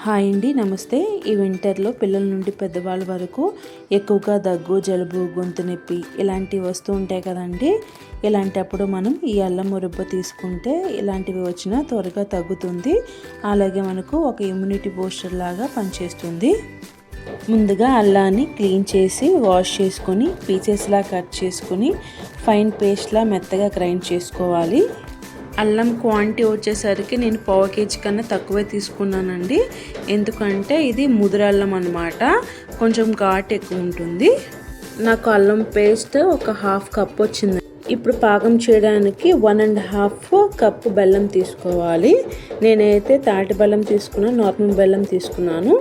Hi అండి, నమస్తే. ఈ వింటర్లో పిల్లల నుండి పెద్దవాళ్ళ వరకు ఎక్కువగా దగ్గు, జలుబు, గొంతు నొప్పి ఇలాంటివి వస్తూ ఉంటాయి కదండి. ఇలాంటప్పుడు మనం ఈ అల్లం మురబ్బ తీసుకుంటే ఇలాంటివి వచ్చినా త్వరగా తగ్గుతుంది. అలాగే మనకు ఒక ఇమ్యూనిటీ బూస్టర్ లాగా పనిచేస్తుంది. ముందుగా అల్లాన్ని క్లీన్ చేసి వాష్ చేసుకొని పీసెస్లా కట్ చేసుకొని ఫైన్ పేస్ట్లా మెత్తగా గ్రైండ్ చేసుకోవాలి. అల్లం క్వాంటిటీ వచ్చేసరికి నేను 1/2 kg కన్నా తక్కువే తీసుకున్నానండి. ఎందుకంటే ఇది ముదురు అల్లం అన్నమాట, కొంచెం ఘాటు ఎక్కువ ఉంటుంది. నాకు అల్లం పేస్ట్ ఒక 1/2 కప్ వచ్చింది. ఇప్పుడు పాకం చేయడానికి 1.5 కప్పు బెల్లం తీసుకోవాలి. నేనైతే తాటి బెల్లం తీసుకున్నాను, నార్మల్ బెల్లం తీసుకున్నాను.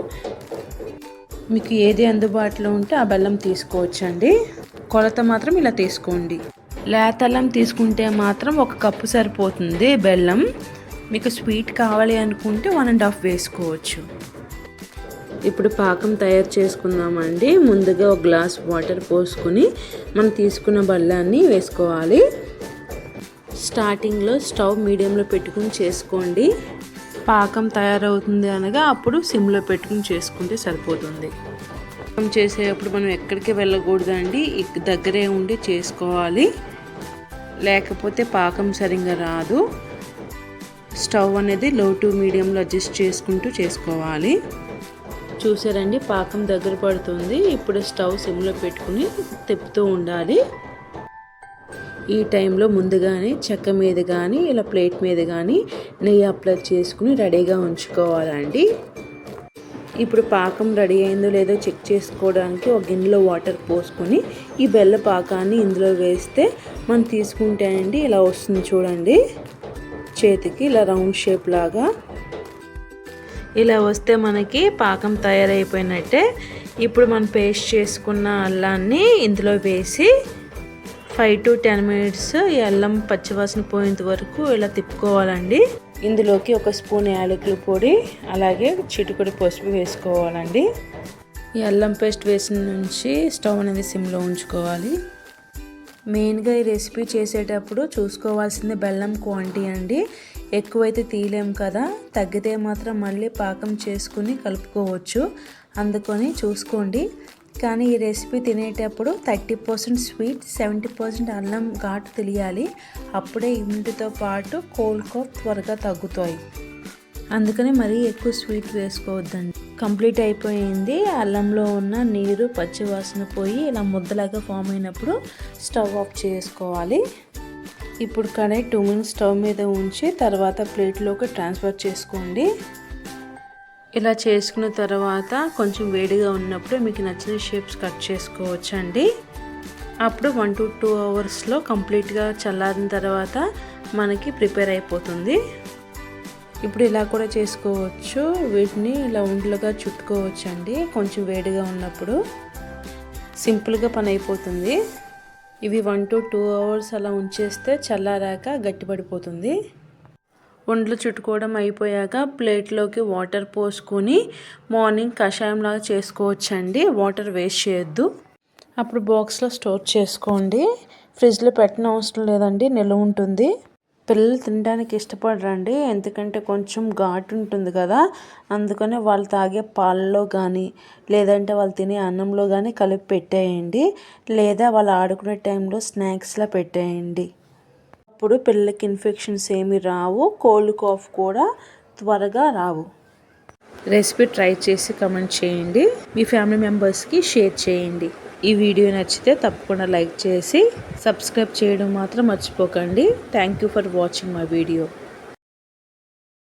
మీకు ఏది అందుబాటులో ఉంటే ఆ బెల్లం తీసుకోవచ్చండి. కొలత మాత్రం ఇలా తీసుకోండి. లేత అల్లం తీసుకుంటే మాత్రం 1 కప్పు సరిపోతుంది బెల్లం. మీకు స్వీట్ కావాలి అనుకుంటే 1.5 వేసుకోవచ్చు. ఇప్పుడు పాకం తయారు చేసుకుందామండి. ముందుగా 1 గ్లాస్ వాటర్ పోసుకొని మనం తీసుకున్న బెల్లాన్ని వేసుకోవాలి. స్టార్టింగ్లో స్టవ్ మీడియంలో పెట్టుకుని చేసుకోండి. పాకం తయారవుతుంది అనగా అప్పుడు సిమ్లో పెట్టుకుని చేసుకుంటే సరిపోతుంది. చేసేటప్పుడు మనం ఎక్కడికి వెళ్ళకూడదండి, దగ్గరే ఉండి చేసుకోవాలి, లేకపోతే పాకం సరిగ్గా రాదు. స్టవ్ అనేది లో టు మీడియంలో అడ్జస్ట్ చేసుకుంటూ చేసుకోవాలి. చూసారండి, పాకం దగ్గర పడుతుంది. ఇప్పుడు స్టవ్ సిమ్లో పెట్టుకుని తిప్పుతూ ఉండాలి. ఈ టైంలో ముందుగానే చెక్క మీద కానీ ఇలా ప్లేట్ మీద కానీ నెయ్యి అప్లై చేసుకుని రెడీగా ఉంచుకోవాలండి. ఇప్పుడు పాకం రెడీ అయిందో లేదో చెక్ చేసుకోవడానికి ఒక గిన్నెలో వాటర్ పోసుకొని ఈ బెల్ల పాకాన్ని ఇందులో వేస్తే మనం తీసుకుంటే అండి ఇలా వస్తుంది చూడండి. చేతికి ఇలా రౌండ్ షేప్ లాగా ఇలా వస్తే మనకి పాకం తయారైపోయినట్టే. ఇప్పుడు మనం పేస్ట్ చేసుకున్న అల్లాన్ని ఇందులో వేసి 5 to 10 minutes ఈ అల్లం పచ్చివాసన పోయేంత వరకు ఇలా తిప్పుకోవాలండి. ఇందులోకి 1 స్పూన్ యాలకుల పొడి అలాగే చిటికెడు పసుపు వేసుకోవాలండి. ఈ అల్లం పేస్ట్ వేసిన నుంచి స్టవ్ అనేది సిమ్లో ఉంచుకోవాలి. మెయిన్గా ఈ రెసిపీ చేసేటప్పుడు చూసుకోవాల్సింది బెల్లం క్వాంటిటీ అండి. ఎక్కువైతే తీయలేం కదా, తగ్గితే మాత్రం మళ్ళీ పాకం చేసుకుని కలుపుకోవచ్చు. అందుకని చూసుకోండి. కానీ ఈ రెసిపీ తినేటప్పుడు 30% స్వీట్, 70% అల్లం ఘాటు తెలియాలి. అప్పుడే ఇమ్యూనిటీతో పాటు కోల్డ్ కాఫ్ త్వరగా తగ్గుతాయి. అందుకని మరీ ఎక్కువ స్వీట్ వేసుకోవద్దండి. కంప్లీట్ అయిపోయింది. అల్లంలో ఉన్న నీరు పచ్చివాసన పోయి ఇలా ముద్దలాగా ఫామ్ అయినప్పుడు స్టవ్ ఆఫ్ చేసుకోవాలి. ఇప్పుడు కడాయి 2 minutes స్టవ్ మీద ఉంచి తర్వాత ప్లేట్లోకి ట్రాన్స్ఫర్ చేసుకోండి. ఇలా చేసుకున్న తర్వాత కొంచెం వేడిగా ఉన్నప్పుడు మీకు నచ్చిన షేప్స్ కట్ చేసుకోవచ్చండి. అప్పుడు 1 to 2 hours కంప్లీట్గా చల్లారిన తర్వాత మనకి ప్రిపేర్ అయిపోతుంది. ఇప్పుడు ఇలా కూడా చేసుకోవచ్చు. వీటిని ఇలా ఉండలుగా చుట్టుకోవచ్చు అండి. కొంచెం వేడిగా ఉన్నప్పుడు సింపుల్గా పని అయిపోతుంది. ఇవి 1 to 2 hours అలా ఉంచేస్తే చల్లారాక గట్టిపడిపోతుంది. ఉండలు చుట్టుకోవడం అయిపోయాక ప్లేట్లోకి వాటర్ పోసుకొని మార్నింగ్ కషాయం లాగా చేసుకోవచ్చండి. వాటర్ వేస్ట్ చేయొద్దు. అప్పుడు బాక్స్లో స్టోర్ చేసుకోండి. ఫ్రిడ్జ్లో పెట్టిన అవసరం లేదండి, నిల్వ ఉంటుంది. పిల్లలు తినడానికి ఇష్టపడరండి, ఎందుకంటే కొంచెం ఘాటు ఉంటుంది కదా. అందుకని వాళ్ళు తాగే పాలలో కానీ లేదంటే వాళ్ళు తినే అన్నంలో కానీ కలిపి పెట్టేయండి, లేదా వాళ్ళు ఆడుకునే టైంలో స్నాక్స్లా పెట్టేయండి. అప్పుడు పిల్లలకి ఇన్ఫెక్షన్స్ ఏమీ రావు, కోల్డ్ కాఫ్ కూడా త్వరగా రావు. రెసిపీ ట్రై చేసి కమెంట్ చేయండి. మీ ఫ్యామిలీ మెంబర్స్కి షేర్ చేయండి. ఈ వీడియో నచ్చితే తప్పకుండా లైక్ చేసి సబ్స్క్రైబ్ చేయడం మాత్రం మర్చిపోకండి. Thank you for watching my video.